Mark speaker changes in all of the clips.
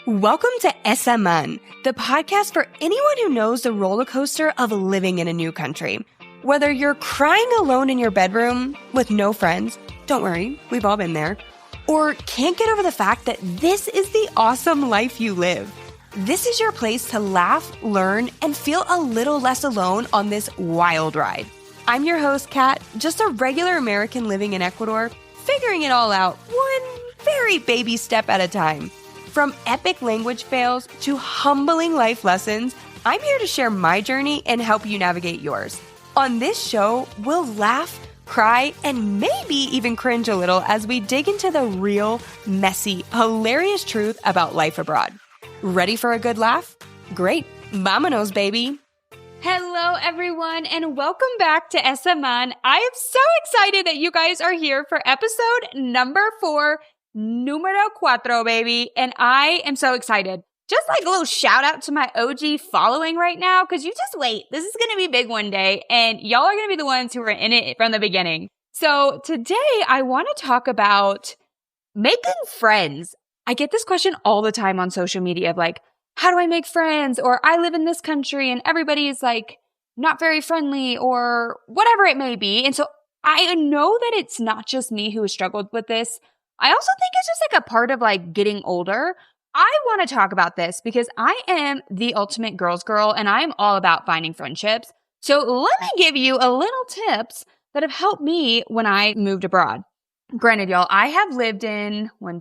Speaker 1: Welcome to ESA MAN, the podcast for anyone who knows the roller coaster of living in a new country. Whether you're crying alone in your bedroom with no friends, don't worry, we've all been there, or can't get over the fact that this is the awesome life you live. This is your place to laugh, learn, and feel a little less alone on this wild ride. I'm your host, Kat, just a regular American living in Ecuador, figuring it all out one very baby step at a time. From epic language fails to humbling life lessons, I'm here to share my journey and help you navigate yours. On this show, we'll laugh, cry, and maybe even cringe a little as we dig into the real, messy, hilarious truth about life abroad. Ready for a good laugh? Great. Vámonos, baby. Hello, everyone, and welcome back to ESA MAN. I am so excited that you guys are here for episode number 4, Número 4, baby. And I am so excited. Just like a little shout out to my OG following right now, because you just wait. This is going to be big one day, and y'all are going to be the ones who are in it from the beginning. So today I want to talk about making friends. I get this question all the time on social media of like, how do I make friends? Or I live in this country and everybody is like not very friendly or whatever it may be. And so I know that it's not just me who has struggled with this. I also think it's just like a part of like getting older. I want to talk about this because I am the ultimate girl's girl and I am all about finding friendships. So let me give you a little tips that have helped me when I moved abroad. Granted, y'all, I have lived in 5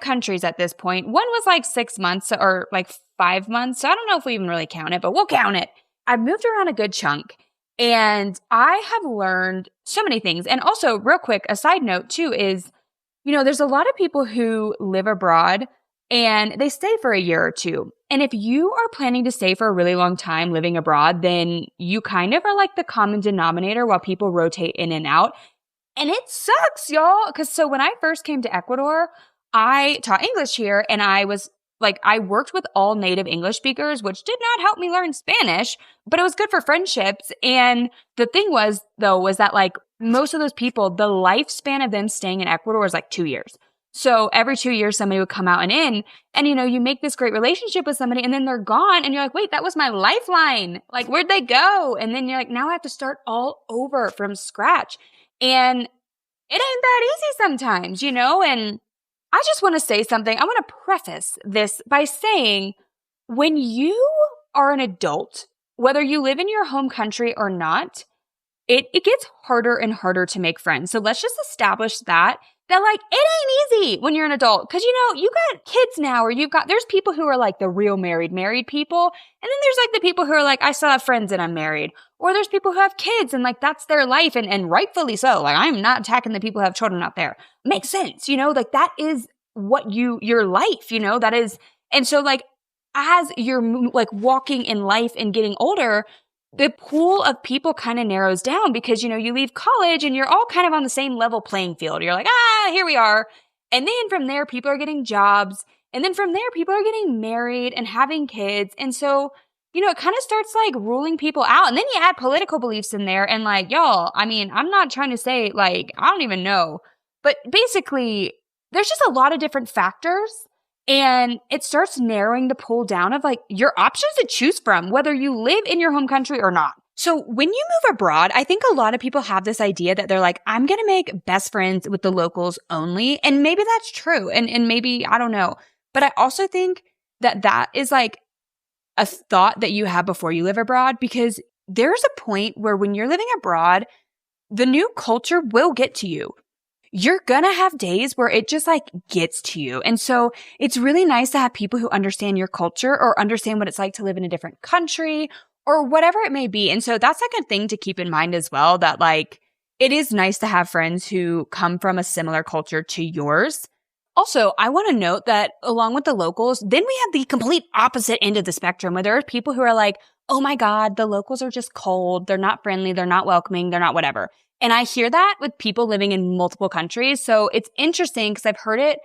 Speaker 1: countries at this point. One was like 6 months or like 5 months. So I don't know if we even really count it, but we'll count it. I've moved around a good chunk. And I have learned so many things. And also, real quick, a side note too is, there's a lot of people who live abroad and they stay for a year or two. And if you are planning to stay for a really long time living abroad, then you kind of are like the common denominator while people rotate in and out. And it sucks, y'all. So when I first came to Ecuador, I taught English here and I worked with all native English speakers, which did not help me learn Spanish, but it was good for friendships. And the thing was that like most of those people, the lifespan of them staying in Ecuador was like 2 years. So every 2 years, somebody would come out and in, and you make this great relationship with somebody and then they're gone and you're like, wait, that was my lifeline. Like, where'd they go? And then you're like, now I have to start all over from scratch. And it ain't that easy sometimes, and I just want to say something. I want to preface this by saying when you are an adult, whether you live in your home country or not, it gets harder and harder to make friends. So let's just establish that like it ain't easy when you're an adult because you got kids now or there's people who are like the real married people. And then there's like the people who are like, I still have friends and I'm married. Or there's people who have kids and like that's their life and rightfully so. Like I'm not attacking the people who have children out there. Makes sense, like that is what your life, that is. And so like as you're like walking in life and getting older, the pool of people kind of narrows down because, you leave college and you're all kind of on the same level playing field. You're like, here we are. And then from there, people are getting jobs. And then from there, people are getting married and having kids. And so, it kind of starts like ruling people out. And then you add political beliefs in there. And like, y'all, I mean, I'm not trying to say like, I don't even know. But basically, there's just a lot of different factors. And it starts narrowing the pool down of like your options to choose from, whether you live in your home country or not. So when you move abroad, I think a lot of people have this idea that they're like, I'm going to make best friends with the locals only. And maybe that's true. And maybe, I don't know. But I also think that is like a thought that you have before you live abroad, because there's a point where when you're living abroad, the new culture will get to you. You're gonna have days where it just like gets to you. And so it's really nice to have people who understand your culture or understand what it's like to live in a different country or whatever it may be. And so that's like a thing to keep in mind as well, that like it is nice to have friends who come from a similar culture to yours. Also, I want to note that along with the locals, then we have the complete opposite end of the spectrum where there are people who are like, oh my God, the locals are just cold. They're not friendly. They're not welcoming. They're not whatever. And I hear that with people living in multiple countries. So it's interesting because I've heard it.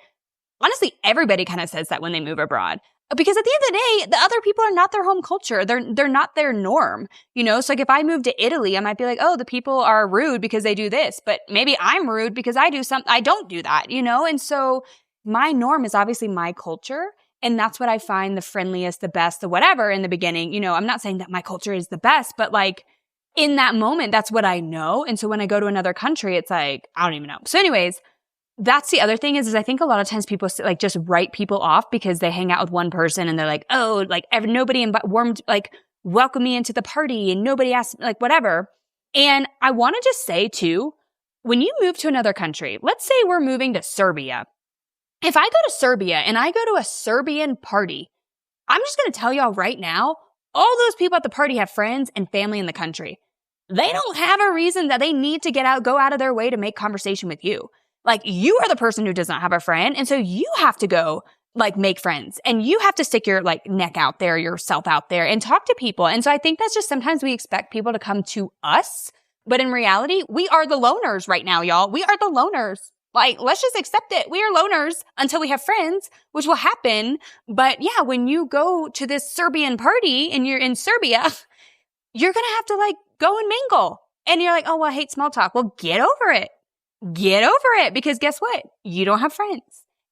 Speaker 1: Honestly, everybody kind of says that when they move abroad. Because at the end of the day, the other people are not their home culture. They're not their norm, So like if I moved to Italy, I might be like, oh, the people are rude because they do this. But maybe I'm rude because I don't do that, And so my norm is obviously my culture. And that's what I find the friendliest, the best, the whatever in the beginning. You know, I'm not saying that my culture is the best, but like in that moment, that's what I know. And so when I go to another country, it's like, I don't even know. So anyways, that's the other thing is I think a lot of times people like just write people off because they hang out with one person and they're like, oh, like nobody welcome me into the party and nobody asked, like whatever. And I want to just say too, when you move to another country, let's say we're moving to Serbia. If I go to Serbia and I go to a Serbian party, I'm just going to tell y'all right now, all those people at the party have friends and family in the country. They don't have a reason that they need to go out of their way to make conversation with you. Like you are the person who does not have a friend. And so you have to go like make friends and you have to stick your like neck out there, yourself out there and talk to people. And so I think that's just sometimes we expect people to come to us. But in reality, we are the loners right now, y'all. We are the loners. Like, let's just accept it. We are loners until we have friends, which will happen. But yeah, when you go to this Serbian party and you're in Serbia, you're going to have to like go and mingle. And you're like, oh, well, I hate small talk. Well, get over it. Get over it because guess what? You don't have friends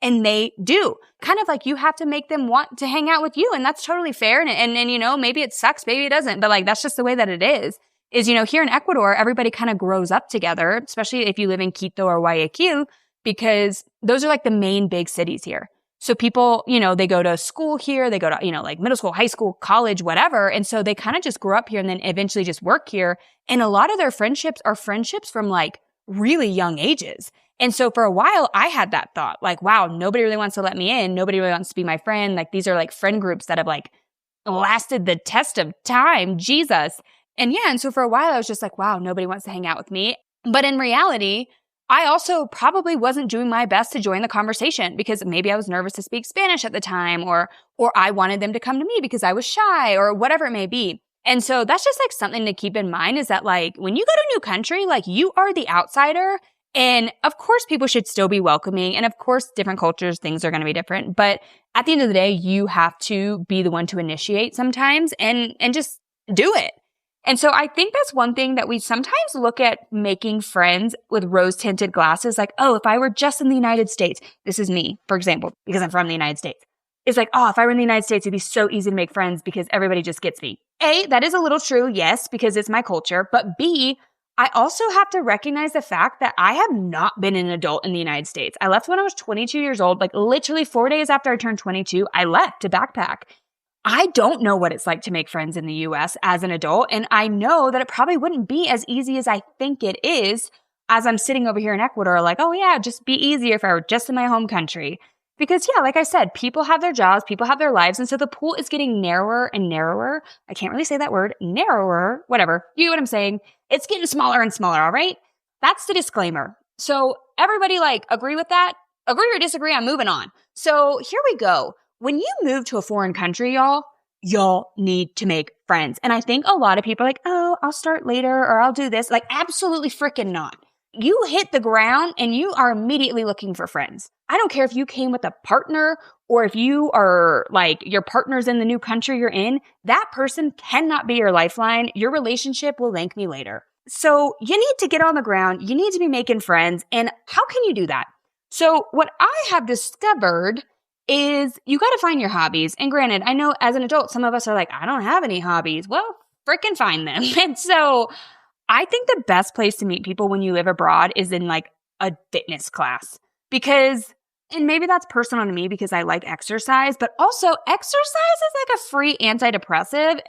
Speaker 1: and they do. Kind of like you have to make them want to hang out with you. And that's totally fair. And you know, maybe it sucks, maybe it doesn't. But like, that's just the way that it is, you know, here in Ecuador, everybody kind of grows up together, especially if you live in Quito or Guayaquil, because those are like the main big cities here. So people, you know, they go to school here, they go to, you know, like middle school, high school, college, whatever. And so they kind of just grow up here and then eventually just work here. And a lot of their friendships are friendships from like really young ages. And so for a while, I had that thought like, wow, nobody really wants to let me in. Nobody really wants to be my friend. Like these are like friend groups that have like lasted the test of time. Jesus. And yeah, and so for a while, I was just like, wow, nobody wants to hang out with me. But in reality, I also probably wasn't doing my best to join the conversation because maybe I was nervous to speak Spanish at the time or I wanted them to come to me because I was shy or whatever it may be. And so that's just like something to keep in mind is that like when you go to a new country, like you are the outsider. And of course, people should still be welcoming. And of course, different cultures, things are going to be different. But at the end of the day, you have to be the one to initiate sometimes and just do it. And so I think that's one thing that we sometimes look at making friends with rose-tinted glasses. Like, oh, if I were just in the United States, this is me, for example, because I'm from the United States. It's like, oh, if I were in the United States, it'd be so easy to make friends because everybody just gets me. A, that is a little true, yes, because it's my culture. But B, I also have to recognize the fact that I have not been an adult in the United States. I left when I was 22 years old, like literally 4 days after I turned 22, I left to backpack. I don't know what it's like to make friends in the US as an adult, and I know that it probably wouldn't be as easy as I think it is as I'm sitting over here in Ecuador like, oh yeah, just be easier if I were just in my home country. Because yeah, like I said, people have their jobs, people have their lives, and so the pool is getting narrower and narrower. I can't really say that word, narrower, whatever. You know what I'm saying? It's getting smaller and smaller, all right? That's the disclaimer. So everybody like agree with that? Agree or disagree? I'm moving on. So here we go. When you move to a foreign country, y'all need to make friends. And I think a lot of people are like, oh, I'll start later or I'll do this. Like absolutely freaking not. You hit the ground and you are immediately looking for friends. I don't care if you came with a partner or if you are like your partner's in the new country you're in, that person cannot be your lifeline. Your relationship will thank me later. So you need to get on the ground. You need to be making friends. And how can you do that? So what I have discovered is you got to find your hobbies. And granted, I know as an adult, some of us are like, I don't have any hobbies. Well, frickin' find them. And so I think the best place to meet people when you live abroad is in like a fitness class because, and maybe that's personal to me because I like exercise, but also exercise is like a free antidepressant.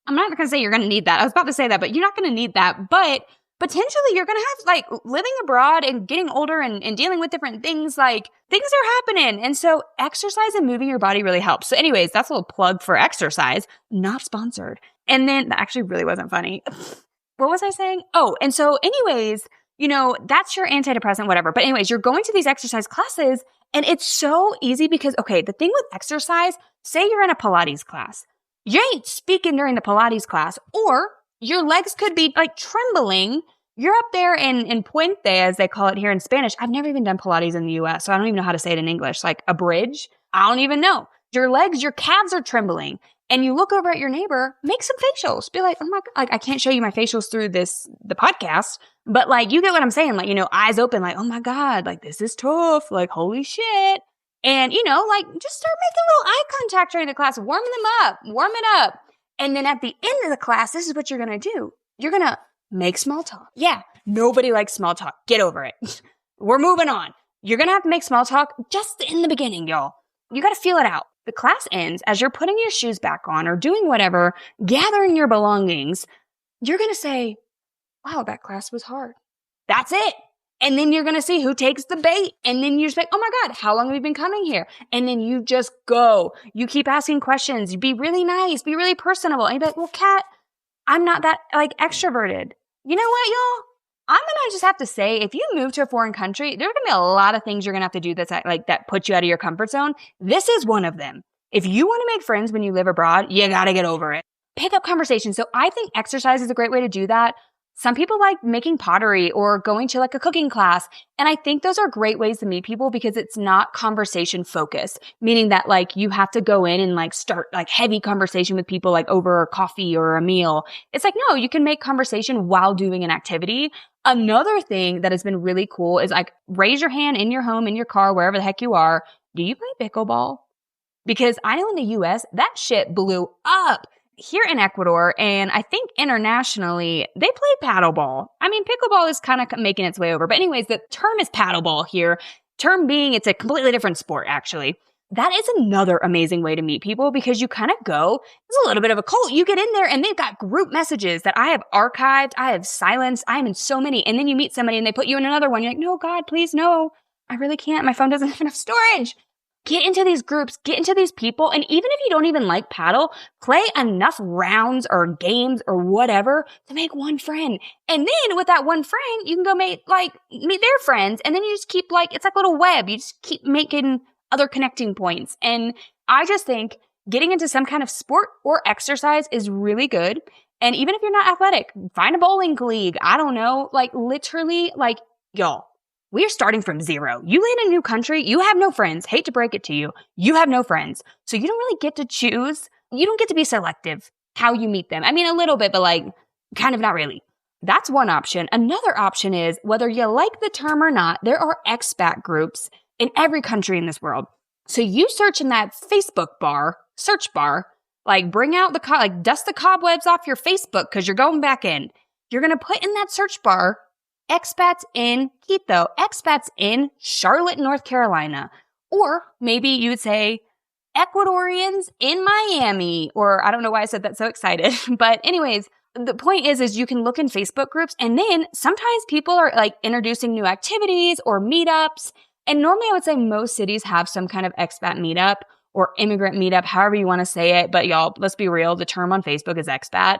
Speaker 1: I'm not going to say you're going to need that. I was about to say that, but you're not going to need that. But potentially you're going to have like living abroad and getting older and dealing with different things, like things are happening. And so exercise and moving your body really helps. So anyways, that's a little plug for exercise, not sponsored. And then that actually really wasn't funny. What was I saying? Oh, and so anyways, you know, that's your antidepressant, whatever. But anyways, you're going to these exercise classes and it's so easy because, okay, the thing with exercise, say you're in a Pilates class. You ain't speaking during the Pilates class or your legs could be like trembling. You're up there in puente, as they call it here in Spanish. I've never even done Pilates in the US, so I don't even know how to say it in English. Like a bridge? I don't even know. Your legs, your calves are trembling. and you look over at your neighbor, make some facials. Be like, oh my God, like, I can't show you my facials through the podcast, but like, you get what I'm saying? Like, eyes open, like, oh my God, like, this is tough. Like, holy shit. And, like, just start making a little eye contact during the class, warm it up. And then at the end of the class, this is what you're going to do. You're going to make small talk. Yeah, nobody likes small talk. Get over it. We're moving on. You're going to have to make small talk just in the beginning, y'all. You got to feel it out. The class ends as you're putting your shoes back on or doing whatever, gathering your belongings. You're going to say, wow, that class was hard. That's it. And then you're going to see who takes the bait. And then you're just like, oh my God, how long have we been coming here? And then you just go. You keep asking questions. You be really nice, be really personable. And you'd be like, well, Kat, I'm not that like extroverted. You know what, y'all? I'm going to just have to say, if you move to a foreign country, there are going to be a lot of things you're going to have to do that's like that put you out of your comfort zone. This is one of them. If you want to make friends when you live abroad, you got to get over it. Pick up conversation. So I think exercise is a great way to do that. Some people like making pottery or going to like a cooking class. And I think those are great ways to meet people because it's not conversation focused, meaning that like you have to go in and like start like heavy conversation with people like over coffee or a meal. It's like, no, you can make conversation while doing an activity. Another thing that has been really cool is like raise your hand in your home, in your car, wherever the heck you are. Do you play pickleball? Because I know in the US, that shit blew up. Here in Ecuador, and I think internationally, they play paddleball. I mean, pickleball is kind of making its way over. But anyways, the term is paddleball here. Term being, it's a completely different sport, actually. That is another amazing way to meet people because you kind of go, it's a little bit of a cult. You get in there and they've got group messages that I have archived, I have silenced, I'm in so many. And then you meet somebody and they put you in another one. You're like, no, God, please, no. I really can't. My phone doesn't have enough storage. Get into these groups, get into these people, and even if you don't even like paddle, play enough rounds or games or whatever to make one friend. And then with that one friend, you can go meet their friends, and then you just keep like, it's like a little web. You just keep making other connecting points. And I just think getting into some kind of sport or exercise is really good. And even if you're not athletic, find a bowling league. I don't know, like literally, like y'all. We are starting from zero. You land in a new country, you have no friends. Hate to break it to you. You have no friends. So you don't really get to choose. You don't get to be selective how you meet them. I mean, a little bit, but like kind of not really. That's one option. Another option is whether you like the term or not, there are expat groups in every country in this world. So you search in that Facebook search bar, like bring out like dust the cobwebs off your Facebook because you're going back in. You're going to put in that search bar expats in Quito, expats in Charlotte, North Carolina. Or maybe you would say Ecuadorians in Miami, or I don't know why I said that so excited. But anyways, the point is you can look in Facebook groups and then sometimes people are like introducing new activities or meetups. And normally I would say most cities have some kind of expat meetup or immigrant meetup, however you want to say it. But y'all, let's be real. The term on Facebook is expat.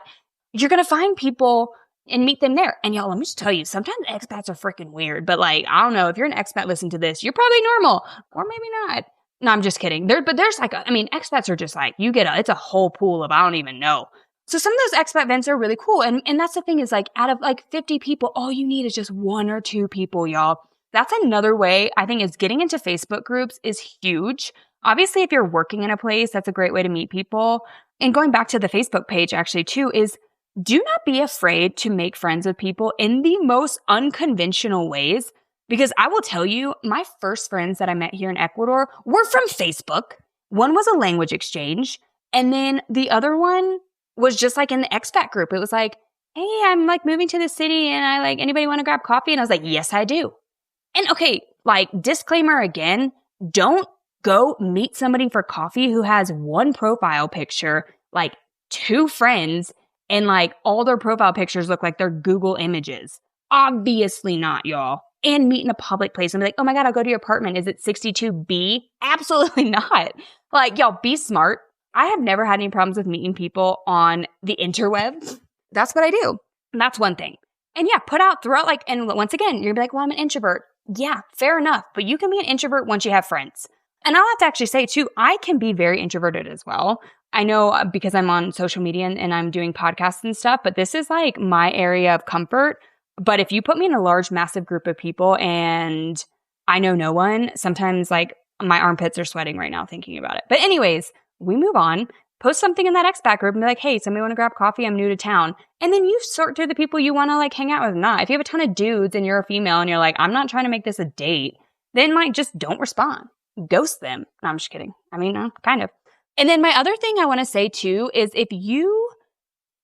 Speaker 1: You're going to find people and meet them there. And y'all, let me just tell you, sometimes expats are freaking weird. But like, I don't know, if you're an expat listening to this, you're probably normal or maybe not. No, I'm just kidding. There's like, expats are just like, it's a whole pool of, I don't even know. So some of those expat events are really cool. And that's the thing is like, out of like 50 people, all you need is just one or two people, y'all. That's another way I think is getting into Facebook groups is huge. Obviously, if you're working in a place, that's a great way to meet people. And going back to the Facebook page actually too is do not be afraid to make friends with people in the most unconventional ways. Because I will tell you, my first friends that I met here in Ecuador were from Facebook. One was a language exchange. And then the other one was just like in the expat group. It was like, hey, I'm like moving to the city and I like, anybody want to grab coffee? And I was like, yes, I do. And okay, like disclaimer again, don't go meet somebody for coffee who has one profile picture, like two friends, and like all their profile pictures look like they're Google images. Obviously not, y'all. And meet in a public place and be like, oh my God, I'll go to your apartment. Is it 62B? Absolutely not. Like, y'all, be smart. I have never had any problems with meeting people on the interwebs. That's what I do. And that's one thing. And yeah, put out throughout like, and once again, you're gonna be like, well, I'm an introvert. Yeah, fair enough. But you can be an introvert once you have friends. And I'll have to actually say too, I can be very introverted as well. I know because I'm on social media and I'm doing podcasts and stuff, but this is like my area of comfort. But if you put me in a large, massive group of people and I know no one, sometimes like my armpits are sweating right now thinking about it. But anyways, we move on. post something in that expat group and be like, hey, somebody want to grab coffee? I'm new to town. And then you sort through the people you want to like hang out with or not. If you have a ton of dudes and you're a female and you're like, I'm not trying to make this a date, then like just don't respond. Ghost them. No, I'm just kidding. I mean, kind of. And then my other thing I want to say too is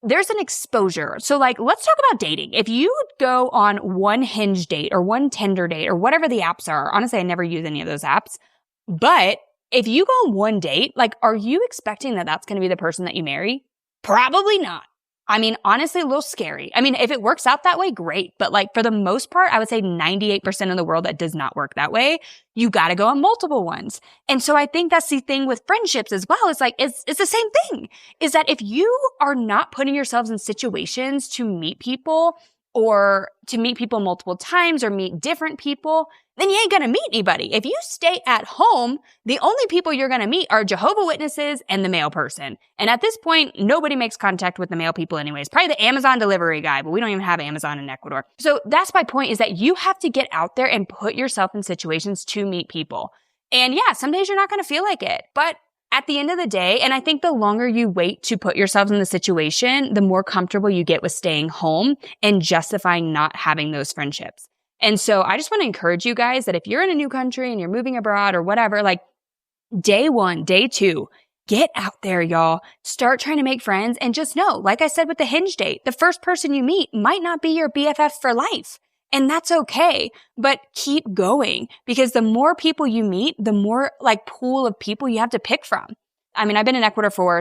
Speaker 1: there's an exposure. So like, let's talk about dating. If you would go on one Hinge date or one Tinder date or whatever the apps are, honestly, I never use any of those apps, but if you go on one date, like, are you expecting that that's going to be the person that you marry? Probably not. I mean, honestly, a little scary. I mean, if it works out that way, great. But like for the most part, I would say 98% of the world that does not work that way. You got to go on multiple ones. And so I think that's the thing with friendships as well. It's like, it's the same thing is that if you are not putting yourselves in situations to meet people or to meet people multiple times or meet different people, then you ain't going to meet anybody. If you stay at home, the only people you're going to meet are Jehovah's Witnesses and the mail person. And at this point, nobody makes contact with the mail people anyways. Probably the Amazon delivery guy, but we don't even have Amazon in Ecuador. So that's my point is that you have to get out there and put yourself in situations to meet people. And yeah, some days you're not going to feel like it, but at the end of the day, and I think the longer you wait to put yourselves in the situation, the more comfortable you get with staying home and justifying not having those friendships. And so I just want to encourage you guys that if you're in a new country and you're moving abroad or whatever, like day 1, day 2, get out there, y'all. Start trying to make friends and just know, like I said with the Hinge date, the first person you meet might not be your BFF for life. And that's okay, but keep going because the more people you meet, the more like pool of people you have to pick from. I mean, I've been in Ecuador for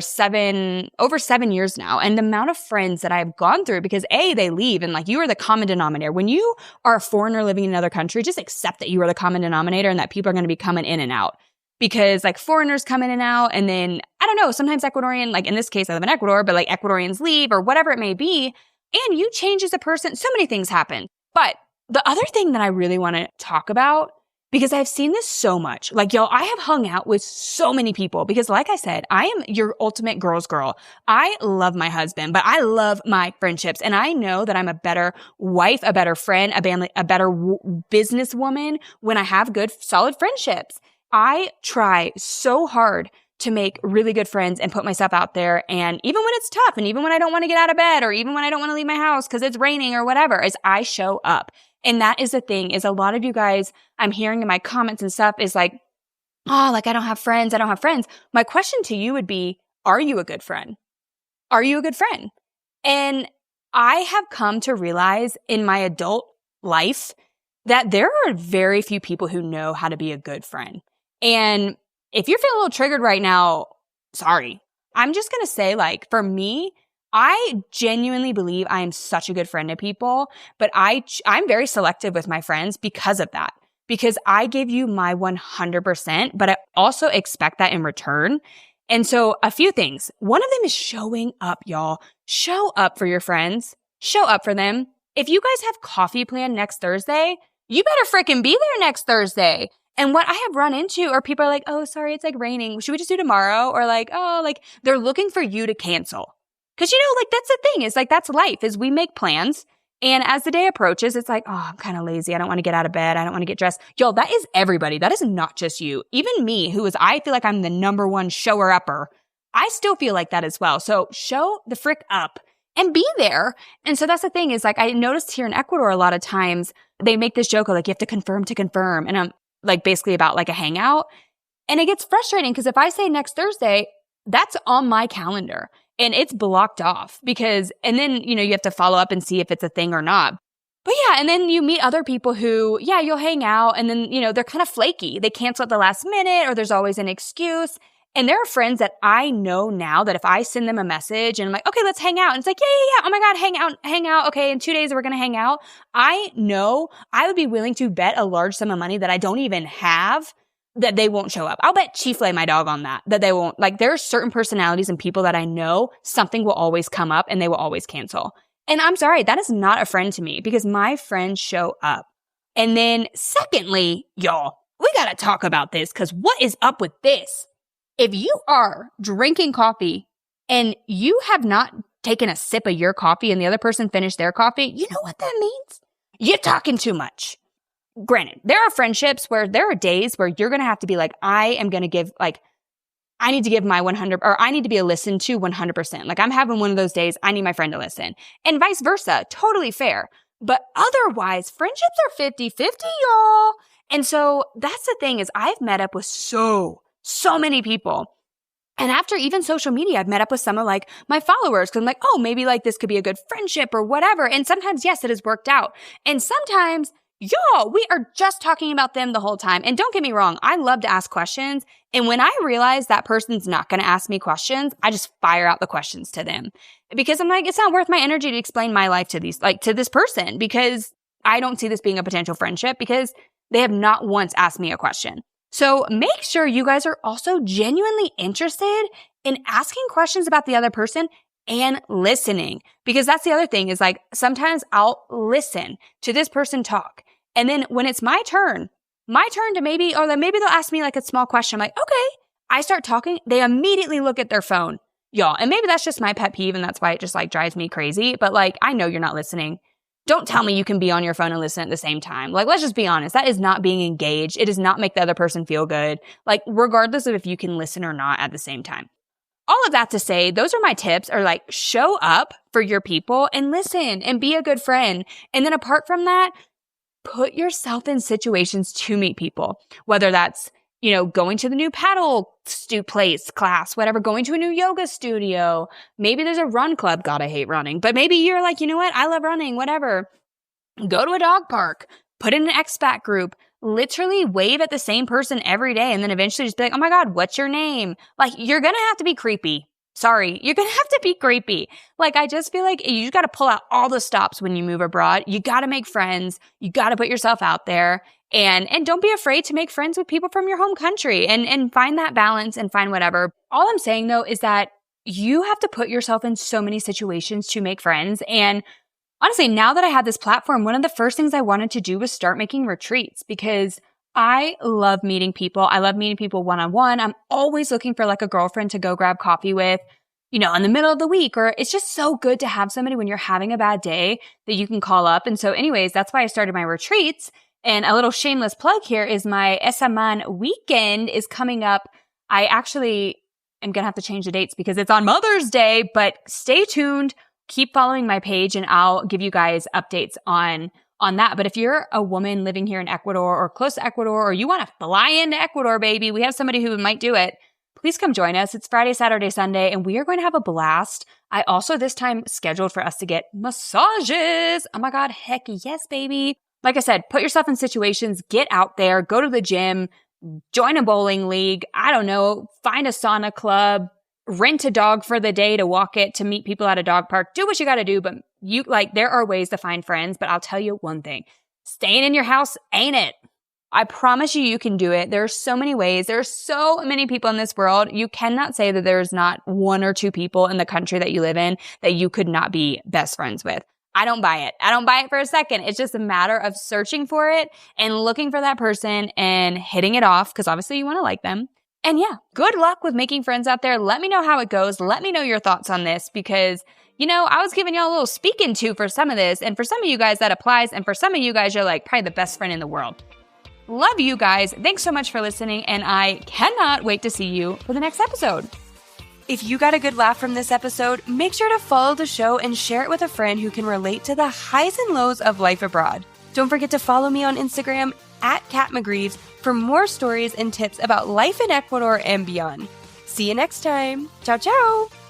Speaker 1: over 7 years now. And the amount of friends that I've gone through because they leave and like you are the common denominator. When you are a foreigner living in another country, just accept that you are the common denominator and that people are going to be coming in and out because like foreigners come in and out. And then I don't know, sometimes Ecuadorian, like in this case, I live in Ecuador, but like Ecuadorians leave or whatever it may be. And you change as a person. So many things happen. But the other thing that I really want to talk about, because I've seen this so much, like, y'all, I have hung out with so many people because like I said, I am your ultimate girl's girl. I love my husband, but I love my friendships. And I know that I'm a better wife, a better friend, a better businesswoman when I have good, solid friendships. I try so hard to make really good friends and put myself out there. And even when it's tough and even when I don't want to get out of bed or even when I don't want to leave my house because it's raining or whatever, is I show up. And that is the thing is a lot of you guys I'm hearing in my comments and stuff is like, oh, like I don't have friends. I don't have friends. My question to you would be, are you a good friend? Are you a good friend? And I have come to realize in my adult life that there are very few people who know how to be a good friend. And if you're feeling a little triggered right now, sorry. I'm just going to say like, for me, I genuinely believe I am such a good friend to people, but I'm very selective with my friends because of that, because I give you my 100%, but I also expect that in return. And so a few things. One of them is showing up, y'all. Show up for your friends. Show up for them. If you guys have coffee planned next Thursday, you better freaking be there next Thursday. And what I have run into are people are like, oh, sorry, it's like raining. Should we just do tomorrow? Or like, oh, like they're looking for you to cancel. Cause you know, like that's the thing is like, that's life is we make plans. And as the day approaches, it's like, oh, I'm kind of lazy. I don't want to get out of bed. I don't want to get dressed. Y'all, that is everybody. That is not just you. Even me, I feel like I'm the number one shower upper. I still feel like that as well. So show the frick up and be there. And so that's the thing is like, I noticed here in Ecuador, a lot of times they make this joke of like, you have to confirm. And I'm like basically about like a hangout. And it gets frustrating because if I say next Thursday, that's on my calendar. And it's blocked off and then, you know, you have to follow up and see if it's a thing or not. But yeah, and then you meet other people who, yeah, you'll hang out and then, you know, they're kind of flaky. They cancel at the last minute or there's always an excuse. And there are friends that I know now that if I send them a message and I'm like, okay, let's hang out. And it's like, yeah. Oh my God, hang out. Okay, in 2 days we're going to hang out. I know I would be willing to bet a large sum of money that I don't even have that they won't show up. I'll bet Chiefle, my dog, on that they won't. Like there are certain personalities and people that I know something will always come up and they will always cancel. And I'm sorry, that is not a friend to me because my friends show up. And then secondly, y'all, we got to talk about this because what is up with this? If you are drinking coffee and you have not taken a sip of your coffee and the other person finished their coffee, you know what that means? You're talking too much. Granted, there are friendships where there are days where you're going to have to be like, I am going to give like I need to give my 100, or I need to be listened to 100%. Like I'm having one of those days, I need my friend to listen. And vice versa, totally fair. But otherwise, friendships are 50-50, y'all. And so that's the thing is I've met up with so many people. And after even social media, I've met up with some of like my followers because I'm like, oh, maybe like this could be a good friendship or whatever. And sometimes, yes, it has worked out. And sometimes, y'all, we are just talking about them the whole time. And don't get me wrong, I love to ask questions. And when I realize that person's not going to ask me questions, I just fire out the questions to them because I'm like, it's not worth my energy to explain my life to this person because I don't see this being a potential friendship because they have not once asked me a question. So make sure you guys are also genuinely interested in asking questions about the other person and listening. Because that's the other thing is like, sometimes I'll listen to this person talk. And then when it's my turn to maybe they'll ask me like a small question. I'm like, okay, I start talking. They immediately look at their phone, y'all. And maybe that's just my pet peeve. And that's why it just like drives me crazy. But like, I know you're not listening. Don't tell me you can be on your phone and listen at the same time. Like, let's just be honest. That is not being engaged. It does not make the other person feel good. Like, regardless of if you can listen or not at the same time. All of that to say, those are my tips are like, show up for your people and listen and be a good friend. And then apart from that, put yourself in situations to meet people, whether that's, going to the new paddle place class, whatever, going to a new yoga studio. Maybe there's a run club. God, I hate running. But maybe you're like, you know what? I love running, whatever. Go to a dog park, put in an expat group, literally wave at the same person every day. And then eventually just be like, oh my God, what's your name? Like, you're going to have to be creepy. Sorry, you're going to have to be creepy. Like, I just feel like you got to pull out all the stops when you move abroad. You got to make friends. You got to put yourself out there. And don't be afraid to make friends with people from your home country and find that balance and find whatever. All I'm saying though is that you have to put yourself in so many situations to make friends. And honestly, now that I had this platform, one of the first things I wanted to do was start making retreats because I love meeting people. I love meeting people one-on-one. I'm always looking for like a girlfriend to go grab coffee with, in the middle of the week, or it's just so good to have somebody when you're having a bad day that you can call up. And so anyways, that's why I started my retreats. And a little shameless plug here is my ESA MAN weekend is coming up. I actually am going to have to change the dates because it's on Mother's Day, but stay tuned. Keep following my page and I'll give you guys updates on that. But if you're a woman living here in Ecuador or close to Ecuador, or you want to fly into Ecuador, baby, we have somebody who might do it. Please come join us. It's Friday, Saturday, Sunday, and we are going to have a blast. I also this time scheduled for us to get massages. Oh my God, heck yes, baby. Like I said, put yourself in situations, get out there, go to the gym, join a bowling league. I don't know, find a sauna club, rent a dog for the day to walk it, to meet people at a dog park. Do what you got to do, but there are ways to find friends. But I'll tell you one thing, staying in your house ain't it. I promise you can do it. There are so many ways. There are so many people in this world. You cannot say that there's not one or two people in the country that you live in that you could not be best friends with. I don't buy it. I don't buy it for a second. It's just a matter of searching for it and looking for that person and hitting it off because obviously you want to like them. And yeah, good luck with making friends out there. Let me know how it goes. Let me know your thoughts on this because, I was giving y'all a little speaking to for some of this. And for some of you guys that applies. And for some of you guys, you're like probably the best friend in the world. Love you guys. Thanks so much for listening. And I cannot wait to see you for the next episode. If you got a good laugh from this episode, make sure to follow the show and share it with a friend who can relate to the highs and lows of life abroad. Don't forget to follow me on Instagram @KatMcGreaves for more stories and tips about life in Ecuador and beyond. See you next time. Ciao, ciao.